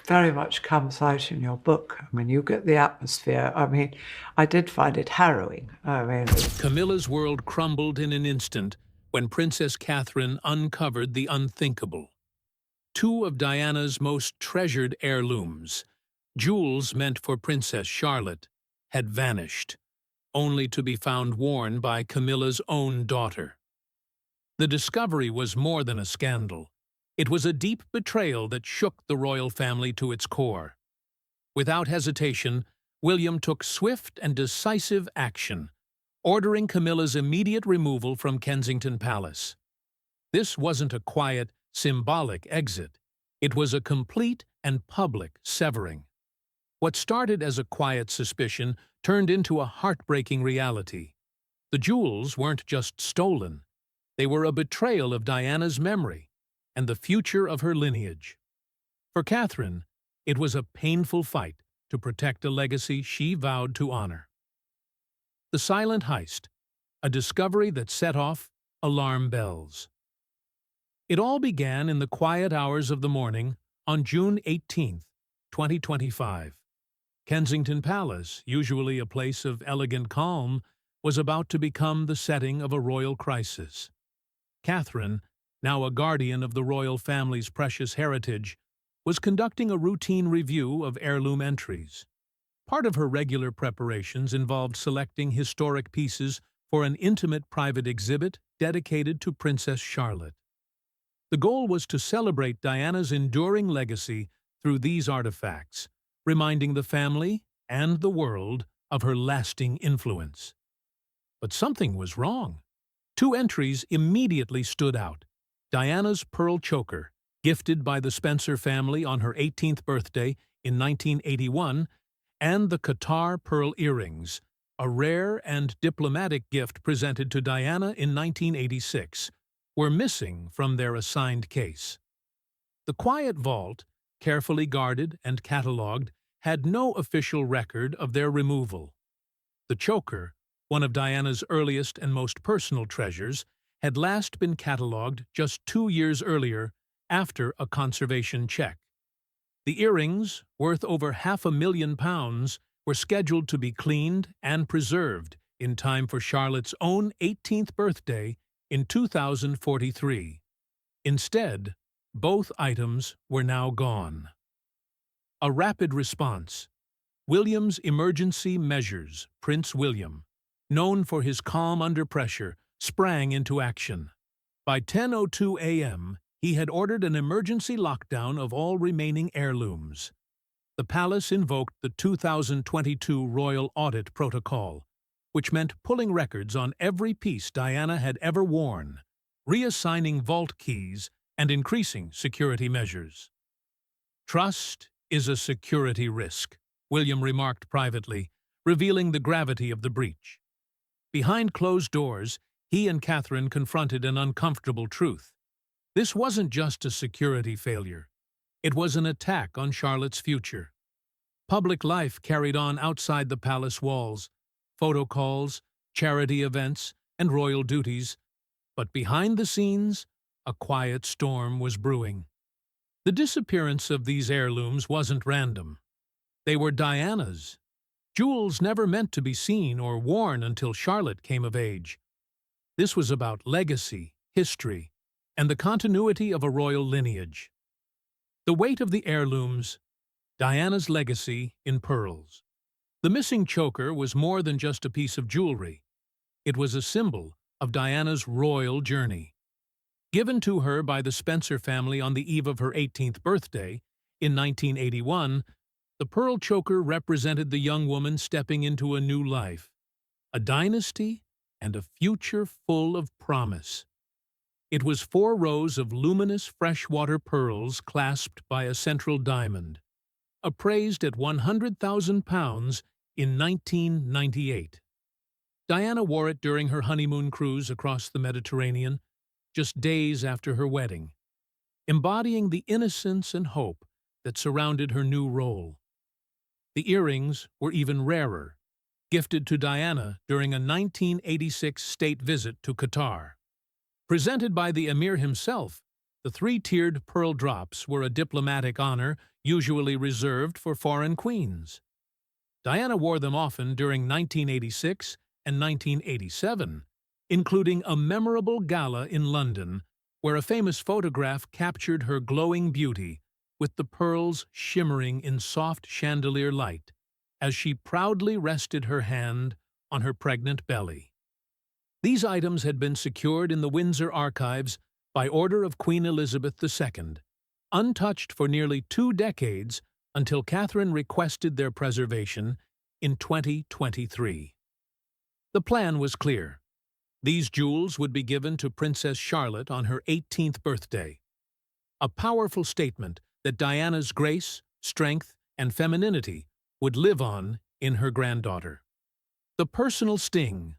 very much comes out in your book. I mean, you get the atmosphere. I mean, I did find it harrowing. I mean, Camilla's world crumbled in an instant when Princess Catherine uncovered the unthinkable. Two of Diana's most treasured heirlooms, jewels meant for Princess Charlotte, had vanished, only to be found worn by Camilla's own daughter. The discovery was more than a scandal. It was a deep betrayal that shook the royal family to its core. Without hesitation, William took swift and decisive action, ordering Camilla's immediate removal from Kensington Palace. This wasn't a quiet, symbolic exit. It was a complete and public severing. What started as a quiet suspicion turned into a heartbreaking reality. The jewels weren't just stolen. They were a betrayal of Diana's memory and the future of her lineage. For Catherine, it was a painful fight to protect a legacy she vowed to honor. The silent heist, a discovery that set off alarm bells. It all began in the quiet hours of the morning on June 18, 2025. Kensington Palace, usually a place of elegant calm, was about to become the setting of a royal crisis. Catherine, now a guardian of the royal family's precious heritage, was conducting a routine review of heirloom entries. Part of her regular preparations involved selecting historic pieces for an intimate private exhibit dedicated to Princess Charlotte. The goal was to celebrate Diana's enduring legacy through these artifacts, reminding the family and the world of her lasting influence. But something was wrong. Two entries immediately stood out: Diana's pearl choker, gifted by the Spencer family on her 18th birthday in 1981, and the Qatar pearl earrings, a rare and diplomatic gift presented to Diana in 1986, were missing from their assigned case. The quiet vault, carefully guarded and catalogued, had no official record of their removal. The choker, one of Diana's earliest and most personal treasures, had last been catalogued just 2 years earlier after a conservation check. The earrings, worth over £500,000, were scheduled to be cleaned and preserved in time for Charlotte's own 18th birthday in 2043. Instead, both items were now gone. A rapid response. William's emergency measures, Prince William, known for his calm under pressure, sprang into action. By 10:02 a.m., he had ordered an emergency lockdown of all remaining heirlooms. The palace invoked the 2022 Royal Audit Protocol, which meant pulling records on every piece Diana had ever worn, reassigning vault keys, and increasing security measures. "Trust is a security risk," William remarked privately, revealing the gravity of the breach. Behind closed doors, he and Catherine confronted an uncomfortable truth. This wasn't just a security failure. It was an attack on Charlotte's future. Public life carried on outside the palace walls, photo calls, charity events, and royal duties, but behind the scenes, a quiet storm was brewing. The disappearance of these heirlooms wasn't random. They were Diana's. Jewels never meant to be seen or worn until Charlotte came of age. This was about legacy, history, and the continuity of a royal lineage. The weight of the heirlooms, Diana's legacy in pearls. The missing choker was more than just a piece of jewelry. It was a symbol of Diana's royal journey. Given to her by the Spencer family on the eve of her 18th birthday, in 1981, the pearl choker represented the young woman stepping into a new life, a dynasty and a future full of promise. It was 4 rows of luminous freshwater pearls clasped by a central diamond, appraised at £100,000 in 1998. Diana wore it during her honeymoon cruise across the Mediterranean, just days after her wedding, embodying the innocence and hope that surrounded her new role. The earrings were even rarer, gifted to Diana during a 1986 state visit to Qatar. Presented by the Emir himself, The three-tiered pearl drops were a diplomatic honor usually reserved for foreign queens. Diana wore them often during 1986 and 1987, including a memorable gala in London, where a famous photograph captured her glowing beauty, with the pearls shimmering in soft chandelier light, as she proudly rested her hand on her pregnant belly. These items had been secured in the Windsor archives by order of Queen Elizabeth II, untouched for nearly 2 decades until Catherine requested their preservation in 2023. The plan was clear. These jewels would be given to Princess Charlotte on her 18th birthday, a powerful statement that Diana's grace, strength, and femininity would live on in her granddaughter. The personal sting.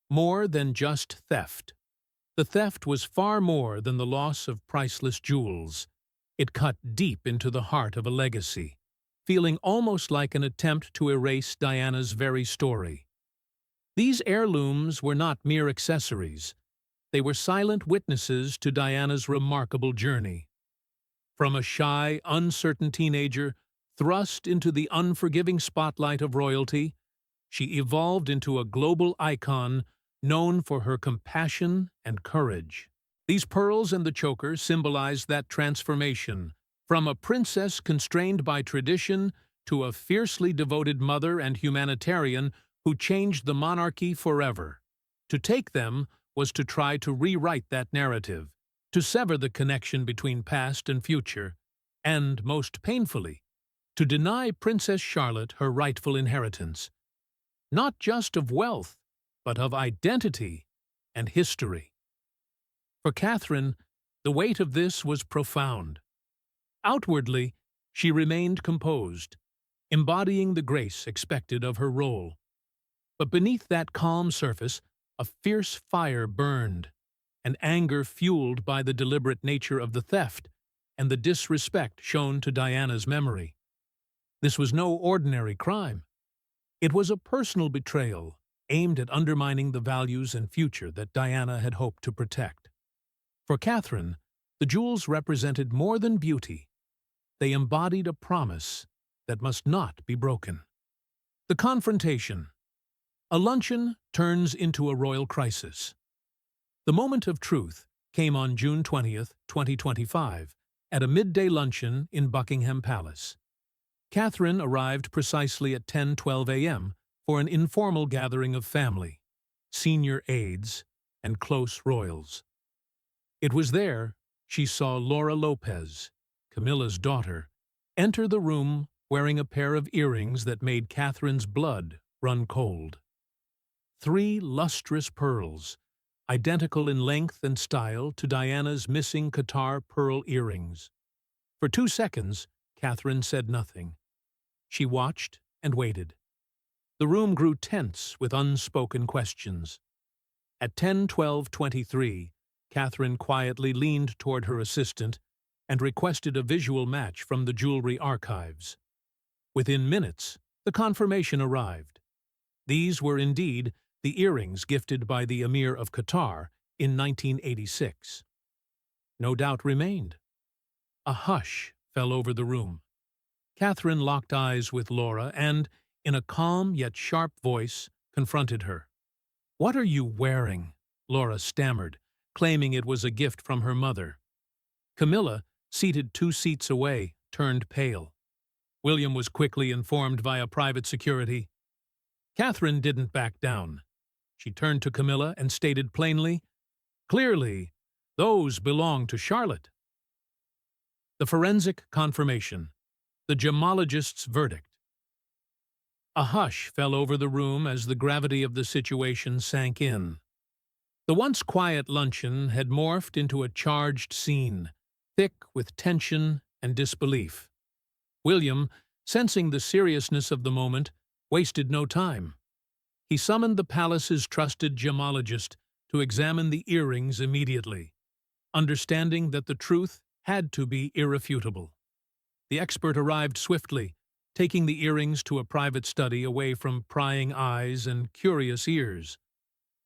More than just theft. The theft was far more than the loss of priceless jewels. It cut deep into the heart of a legacy, feeling almost like an attempt to erase Diana's very story. These heirlooms were not mere accessories. They were silent witnesses to Diana's remarkable journey. From a shy, uncertain teenager thrust into the unforgiving spotlight of royalty, she evolved into a global icon known for her compassion and courage. These pearls and the choker symbolized that transformation, from a princess constrained by tradition to a fiercely devoted mother and humanitarian who changed the monarchy forever. To take them was to try to rewrite that narrative, to sever the connection between past and future, and, most painfully, to deny Princess Charlotte her rightful inheritance, not just of wealth, but of identity and history. For Catherine, the weight of this was profound. Outwardly, she remained composed, embodying the grace expected of her role. But beneath that calm surface, a fierce fire burned, an anger fueled by the deliberate nature of the theft and the disrespect shown to Diana's memory. This was no ordinary crime. It was a personal betrayal aimed at undermining the values and future that Diana had hoped to protect. For Catherine, the jewels represented more than beauty. They embodied a promise that must not be broken. The confrontation. A luncheon turns into a royal crisis. The moment of truth came on June 20th, 2025, at a midday luncheon in Buckingham Palace. Catherine arrived precisely at 10:12 a.m. for an informal gathering of family, senior aides, and close royals. It was there she saw Laura Lopez, Camilla's daughter, enter the room wearing a pair of earrings that made Catherine's blood run cold. 3 lustrous pearls, identical in length and style to Diana's missing Qatar pearl earrings. For 2 seconds, Catherine said nothing. She watched and waited. The room grew tense with unspoken questions. At 10:12:23, Catherine quietly leaned toward her assistant and requested a visual match from the jewelry archives. Within minutes, the confirmation arrived. These were indeed the earrings gifted by the Emir of Qatar in 1986. No doubt remained. A hush fell over the room. Catherine locked eyes with Laura and, in a calm yet sharp voice, confronted her. "What are you wearing?" Laura stammered, claiming it was a gift from her mother. Camilla, seated 2 seats away, turned pale. William was quickly informed via private security. Catherine didn't back down. She turned to Camilla and stated plainly, "Clearly, those belong to Charlotte." The forensic confirmation. The gemologist's verdict. A hush fell over the room as the gravity of the situation sank in. The once quiet luncheon had morphed into a charged scene, thick with tension and disbelief. William, sensing the seriousness of the moment, wasted no time. He summoned the palace's trusted gemologist to examine the earrings immediately, understanding that the truth had to be irrefutable. The expert arrived swiftly, taking the earrings to a private study away from prying eyes and curious ears.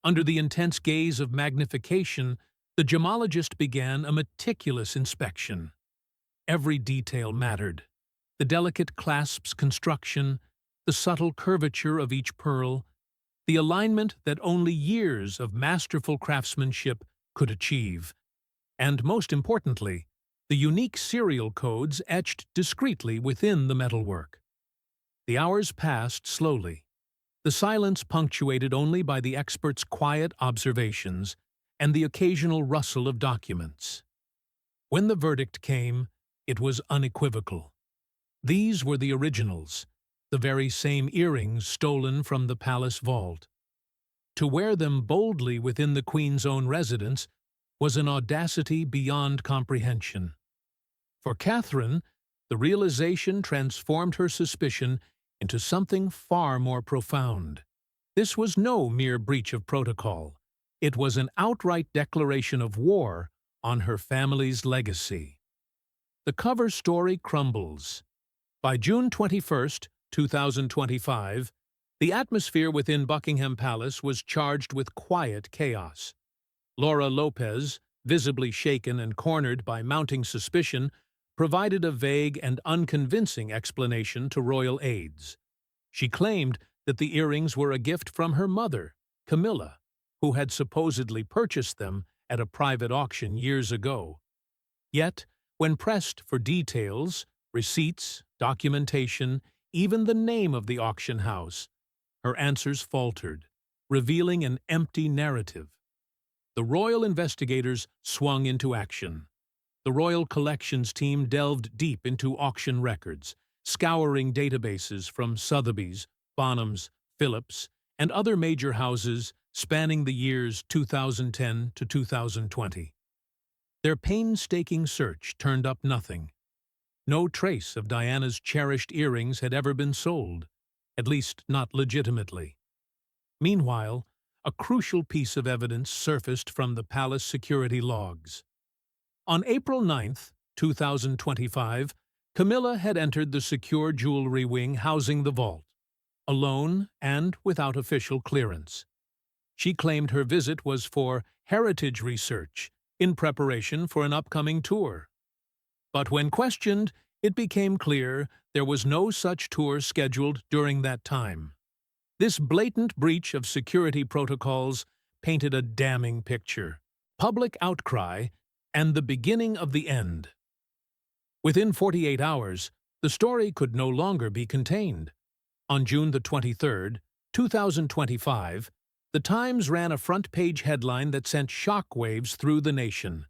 Under the intense gaze of magnification, The gemologist began a meticulous inspection. Every detail mattered. The delicate clasp's construction, the subtle curvature of each pearl, the alignment that only years of masterful craftsmanship could achieve, and most importantly, the unique serial codes etched discreetly within the metalwork. The hours passed slowly, the silence punctuated only by the expert's quiet observations and the occasional rustle of documents. When the verdict came, it was unequivocal. These were the originals, the very same earrings stolen from the palace vault. To wear them boldly within the Queen's own residence was an audacity beyond comprehension. For Catherine, the realization transformed her suspicion into something far more profound. This was no mere breach of protocol. It was an outright declaration of war on her family's legacy. The cover story crumbles. By June 21st, 2025, the atmosphere within Buckingham Palace was charged with quiet chaos. Laura Lopez, visibly shaken and cornered by mounting suspicion, provided a vague and unconvincing explanation to royal aides. She claimed that the earrings were a gift from her mother, Camilla, who had supposedly purchased them at a private auction years ago. Yet, when pressed for details, receipts, documentation, even the name of the auction house, her answers faltered, revealing an empty narrative. The royal investigators swung into action. The Royal Collections team delved deep into auction records, scouring databases from Sotheby's, Bonhams, Phillips, and other major houses spanning the years 2010 to 2020. Their painstaking search turned up nothing. No trace of Diana's cherished earrings had ever been sold, at least not legitimately. Meanwhile, a crucial piece of evidence surfaced from the palace security logs. On April 9, 2025, Camilla had entered the secure jewelry wing housing the vault, alone and without official clearance. She claimed her visit was for heritage research in preparation for an upcoming tour. But when questioned, it became clear there was no such tour scheduled during that time. This blatant breach of security protocols painted a damning picture. Public outcry and the beginning of the end. Within 48 hours, the story could no longer be contained. On June the 23rd, 2025, the Times ran a front-page headline that sent shockwaves through the nation.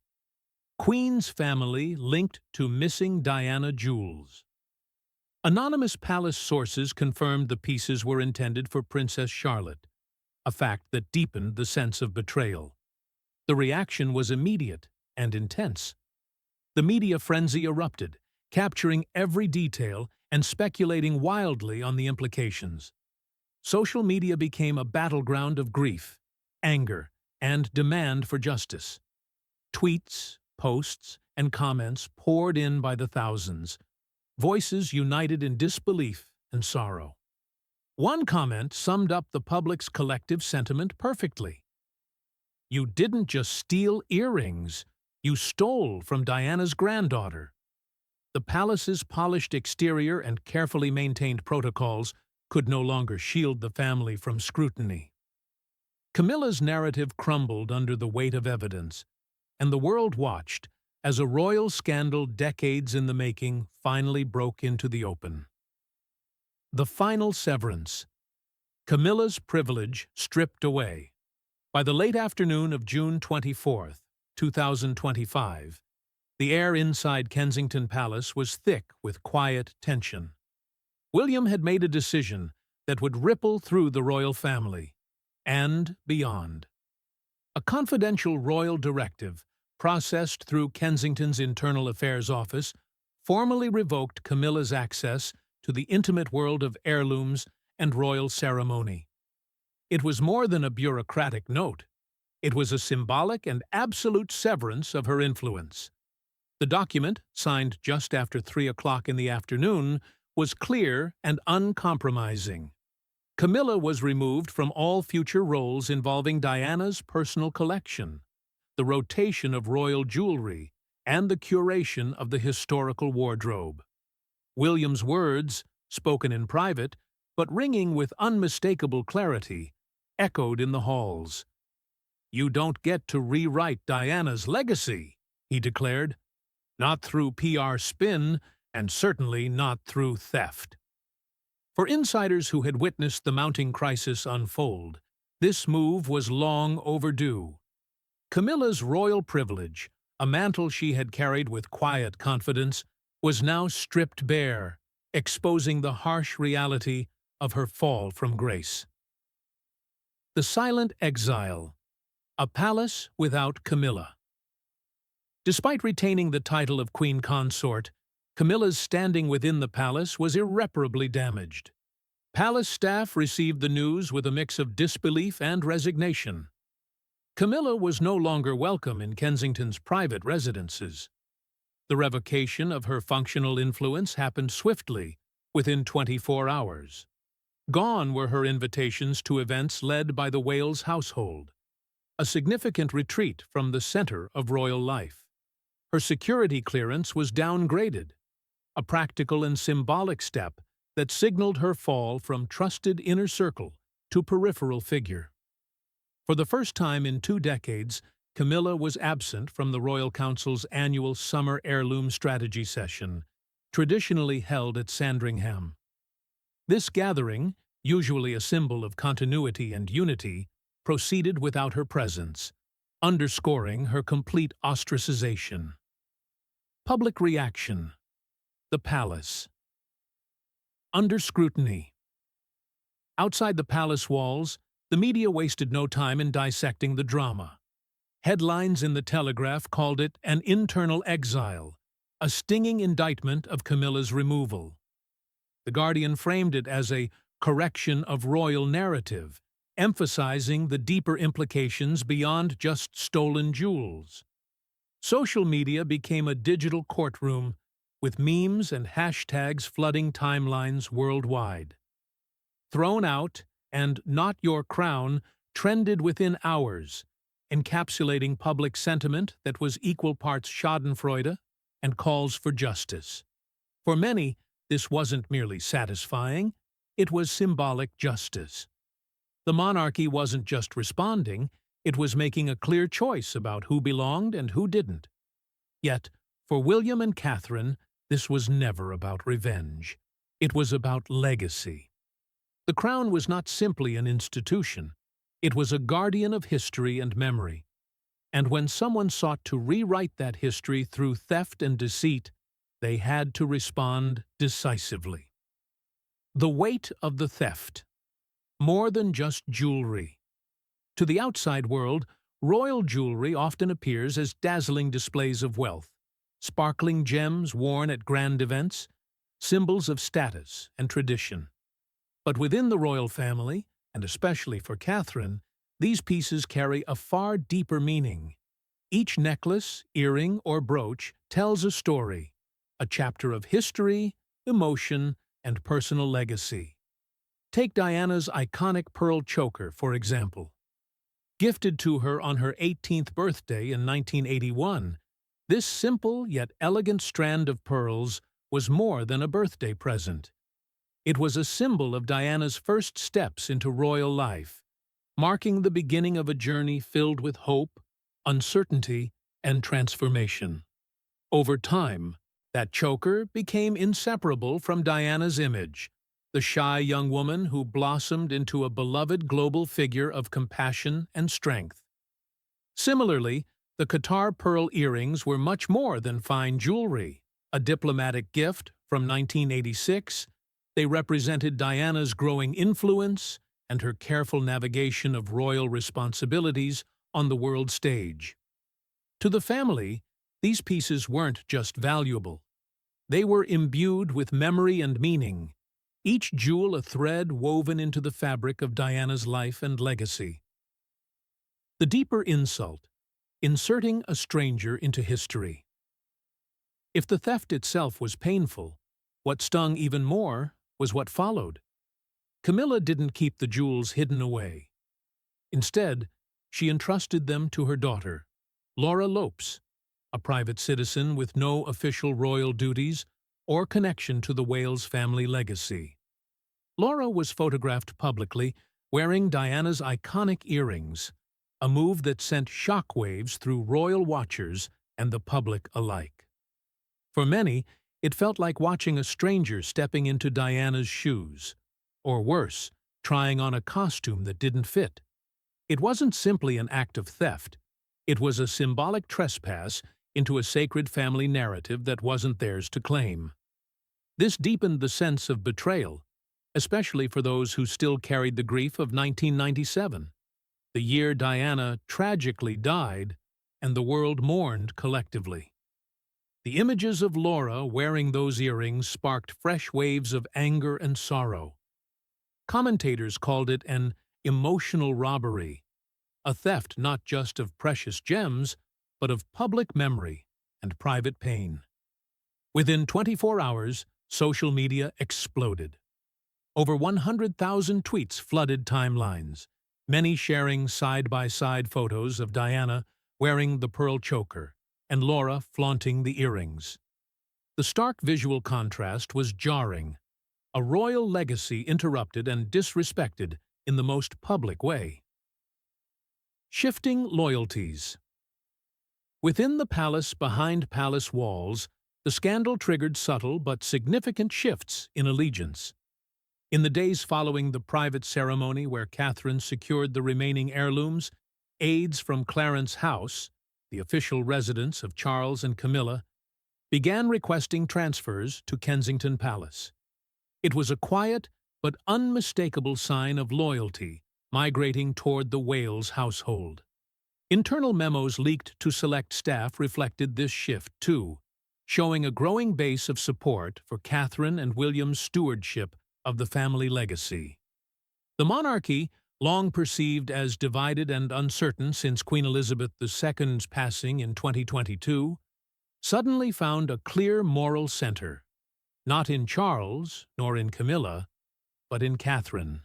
Queen's family linked to missing Diana jewels. Anonymous palace sources confirmed the pieces were intended for Princess Charlotte, a fact that deepened the sense of betrayal. The reaction was immediate and intense. The media frenzy erupted, capturing every detail and speculating wildly on the implications. Social media became a battleground of grief, anger, and demand for justice. Tweets, posts, and comments poured in by the thousands, voices united in disbelief and sorrow. One comment summed up the public's collective sentiment perfectly. "You didn't just steal earrings, you stole from Diana's granddaughter." The palace's polished exterior and carefully maintained protocols could no longer shield the family from scrutiny. Camilla's narrative crumbled under the weight of evidence, and the world watched as a royal scandal decades in the making finally broke into the open. The final severance. Camilla's privilege stripped away. By the late afternoon of June 24th, 2025, the air inside Kensington Palace was thick with quiet tension. William had made a decision that would ripple through the royal family and beyond. A confidential royal directive, processed through Kensington's Internal Affairs Office, formally revoked Camilla's access to the intimate world of heirlooms and royal ceremony. It was more than a bureaucratic note. It was a symbolic and absolute severance of her influence. The document, signed just after 3 o'clock in the afternoon, was clear and uncompromising. Camilla was removed from all future roles involving Diana's personal collection. the rotation of royal jewelry, and the curation of the historical wardrobe. William's words, spoken in private, but ringing with unmistakable clarity, echoed in the halls. "You don't get to rewrite Diana's legacy," he declared. "Not through PR spin, and certainly not through theft." For insiders who had witnessed the mounting crisis unfold, this move was long overdue. Camilla's royal privilege, a mantle she had carried with quiet confidence, was now stripped bare, exposing the harsh reality of her fall from grace. The Silent Exile. A Palace Without Camilla. Despite retaining the title of Queen Consort, Camilla's standing within the palace was irreparably damaged. Palace staff received the news with a mix of disbelief and resignation. Camilla was no longer welcome in Kensington's private residences. The revocation of her functional influence happened swiftly, within 24 hours. Gone were her invitations to events led by the Wales household, a significant retreat from the center of royal life. Her security clearance was downgraded, a practical and symbolic step that signaled her fall from trusted inner circle to peripheral figure. For the first time in 2 decades, Camilla was absent from the Royal Council's annual summer heirloom strategy session, traditionally held at Sandringham. This gathering, usually a symbol of continuity and unity, proceeded without her presence, underscoring her complete ostracization. Public reaction. The palace. Under scrutiny. Outside the palace walls, the media wasted no time in dissecting the drama. Headlines in the Telegraph called it an internal exile, a stinging indictment of Camilla's removal. The Guardian framed it as a correction of royal narrative, emphasizing the deeper implications beyond just stolen jewels. Social media became a digital courtroom, with memes and hashtags flooding timelines worldwide. Thrown Out and Not Your Crown trended within hours, encapsulating public sentiment that was equal parts schadenfreude and calls for justice. For many, this wasn't merely satisfying, it was symbolic justice. The monarchy wasn't just responding, it was making a clear choice about who belonged and who didn't. Yet, for William and Catherine, this was never about revenge. It was about legacy. The crown was not simply an institution. It was a guardian of history and memory. And when someone sought to rewrite that history through theft and deceit, they had to respond decisively. The weight of the theft. More than just jewelry. To the outside world, royal jewelry often appears as dazzling displays of wealth, sparkling gems worn at grand events, symbols of status and tradition. But within the royal family, and especially for Catherine, these pieces carry a far deeper meaning. Each necklace, earring, or brooch tells a story, a chapter of history, emotion, and personal legacy. Take Diana's iconic pearl choker, for example. Gifted to her on her 18th birthday in 1981, this simple yet elegant strand of pearls was more than a birthday present. It was a symbol of Diana's first steps into royal life, marking the beginning of a journey filled with hope, uncertainty, and transformation. Over time, that choker became inseparable from Diana's image, the shy young woman who blossomed into a beloved global figure of compassion and strength. Similarly, the Qatar pearl earrings were much more than fine jewelry. A diplomatic gift from 1986, they represented Diana's growing influence and her careful navigation of royal responsibilities on the world stage. To the family, these pieces weren't just valuable. They were imbued with memory and meaning, each jewel a thread woven into the fabric of Diana's life and legacy. The deeper insult, inserting a stranger into history. If the theft itself was painful, what stung even more was what followed. Camilla didn't keep the jewels hidden away. Instead, she entrusted them to her daughter, Laura Lopes, a private citizen with no official royal duties or connection to the Wales family legacy. Laura was photographed publicly wearing Diana's iconic earrings, a move that sent shockwaves through royal watchers and the public alike. For many, it felt like watching a stranger stepping into Diana's shoes, or worse, trying on a costume that didn't fit. It wasn't simply an act of theft. It was a symbolic trespass into a sacred family narrative that wasn't theirs to claim. This deepened the sense of betrayal, especially for those who still carried the grief of 1997, the year Diana tragically died and the world mourned collectively. The images of Laura wearing those earrings sparked fresh waves of anger and sorrow. Commentators called it an emotional robbery, a theft not just of precious gems, but of public memory and private pain. Within 24 hours, social media exploded. Over 100,000 tweets flooded timelines, many sharing side-by-side photos of Diana wearing the pearl choker and Laura flaunting the earrings. The stark visual contrast was jarring, a royal legacy interrupted and disrespected in the most public way. Shifting loyalties. Within the palace behind palace walls, the scandal triggered subtle but significant shifts in allegiance. In the days following the private ceremony where Catherine secured the remaining heirlooms, aides from Clarence House, the official residence of Charles and Camilla, began requesting transfers to Kensington Palace. It was a quiet but unmistakable sign of loyalty migrating toward the Wales household. Internal memos leaked to select staff reflected this shift too, showing a growing base of support for Catherine and William's stewardship of the family legacy. The monarchy, long perceived as divided and uncertain since Queen Elizabeth II's passing in 2022, suddenly found a clear moral center, not in Charles nor in Camilla, but in Catherine.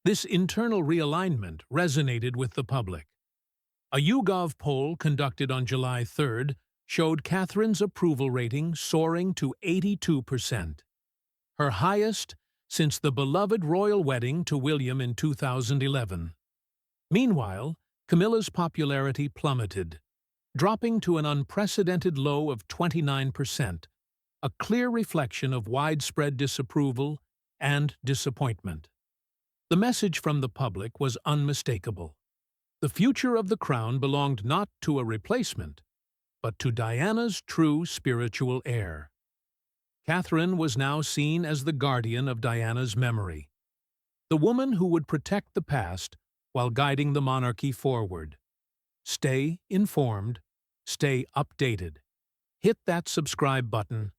This internal realignment resonated with the public. A YouGov poll conducted on July 3rd showed Catherine's approval rating soaring to 82%, her highest since the beloved royal wedding to William in 2011. Meanwhile, Camilla's popularity plummeted, dropping to an unprecedented low of 29%, a clear reflection of widespread disapproval and disappointment. The message from the public was unmistakable. The future of the crown belonged not to a replacement, but to Diana's true spiritual heir. Catherine was now seen as the guardian of Diana's memory, the woman who would protect the past while guiding the monarchy forward. Stay informed, stay updated. Hit that subscribe button